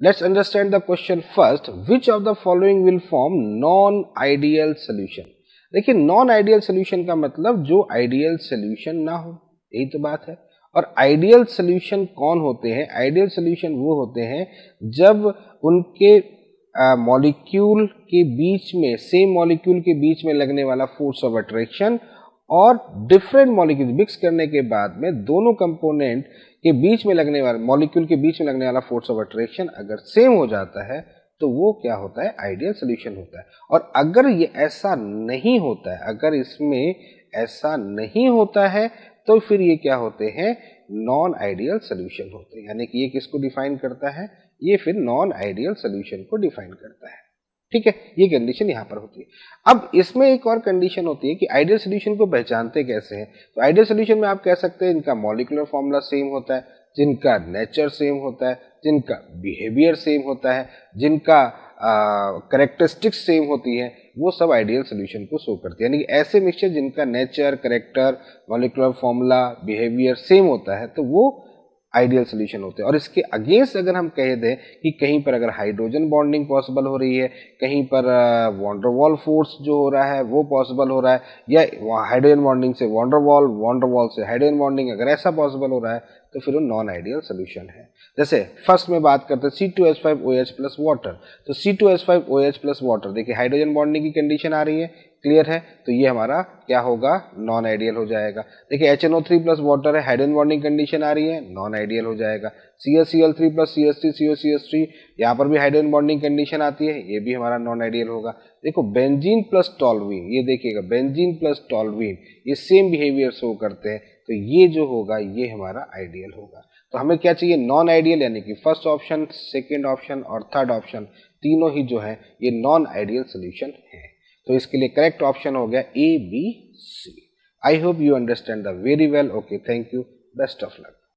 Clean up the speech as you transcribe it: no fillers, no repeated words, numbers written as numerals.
Let's understand the question first, which of the following will form non ideal solution. देखिए non ideal solution का मतलब जो ideal solution ना हो, यही तो बात है। और आइडियल सोल्यूशन कौन होते हैं? आइडियल सोल्यूशन वो होते हैं जब उनके मॉलिक्यूल के बीच में, सेम मॉलिक्यूल के बीच में लगने वाला फोर्स ऑफ अट्रैक्शन और डिफरेंट मॉलिक्यूल मिक्स करने के बाद में दोनों कंपोनेंट के बीच में लगने वाला, मॉलिक्यूल के बीच में लगने वाला फोर्स ऑफ अट्रैक्शन अगर सेम हो जाता है तो वो क्या होता है? आइडियल सोल्यूशन होता है। और अगर ये ऐसा नहीं होता है, अगर इसमें ऐसा नहीं होता है तो फिर ये क्या होते हैं? नॉन आइडियल सोल्यूशन होते हैं। यानी कि ये किसको डिफाइन करता है? ये फिर नॉन आइडियल सोल्यूशन को डिफाइन करता है। ठीक है, ये कंडीशन यहां पर होती है। अब इसमें एक और कंडीशन होती है कि आइडियल सोल्यूशन को पहचानते कैसे हैं। तो आइडियल सोल्यूशन में आप कह सकते हैं इनका मॉलिक्यूलर फॉर्मूला सेम होता है, जिनका नेचर सेम होता है, जिनका बिहेवियर सेम होता है, जिनका करेक्टरिस्टिक्स सेम होती है, वो सब आइडियल सोल्यूशन को शो करती है। यानी कि ऐसे मिक्सचर जिनका nature, character, molecular formula, behaviour same होता है तो वो आइडियल सोल्यूशन होते हैं। और इसके अगेंस्ट अगर हम कह दें कि कहीं पर अगर हाइड्रोजन बॉन्डिंग पॉसिबल हो रही है, कहीं पर वॉन्डरवॉल फोर्स जो हो रहा है वो पॉसिबल हो रहा है, या हाइड्रोजन बॉन्डिंग से वॉन्डरवॉल, वॉन्डरवॉल से हाइड्रोजन बॉन्डिंग, अगर ऐसा पॉसिबल हो रहा है तो फिर वो नॉन आइडियल सोल्यूशन है। जैसे फर्स्ट में बात करते हैं C2H5OH प्लस वाटर। तो C2H5OH प्लस वाटर, देखिए हाइड्रोजन बॉन्डिंग की कंडीशन आ रही है, क्लियर है, तो ये हमारा क्या होगा? नॉन आइडियल हो जाएगा। देखिए HNO3 प्लस वाटर है, हाइड्रोजन बॉन्डिंग कंडीशन आ रही है, नॉन आइडियल हो जाएगा। CaCl3 प्लस CH3COCH3, यहाँ पर भी हाइड्रोजन बॉन्डिंग कंडीशन आती है, ये भी हमारा नॉन आइडियल होगा। देखो बेंजीन प्लस टॉल्यूइन, ये देखिएगा बेंजीन प्लस टॉल्यूइन, ये सेम बिहेवियर शो करते हैं, तो ये जो होगा ये हमारा आइडियल होगा। तो हमें क्या चाहिए? नॉन आइडियल, यानी कि फर्स्ट ऑप्शन, सेकेंड ऑप्शन और थर्ड ऑप्शन तीनों ही जो है ये नॉन आइडियल सोल्यूशन है। तो इसके लिए करेक्ट ऑप्शन हो गया A, B, C। I hope you understand the very well. Okay, thank you, best of luck.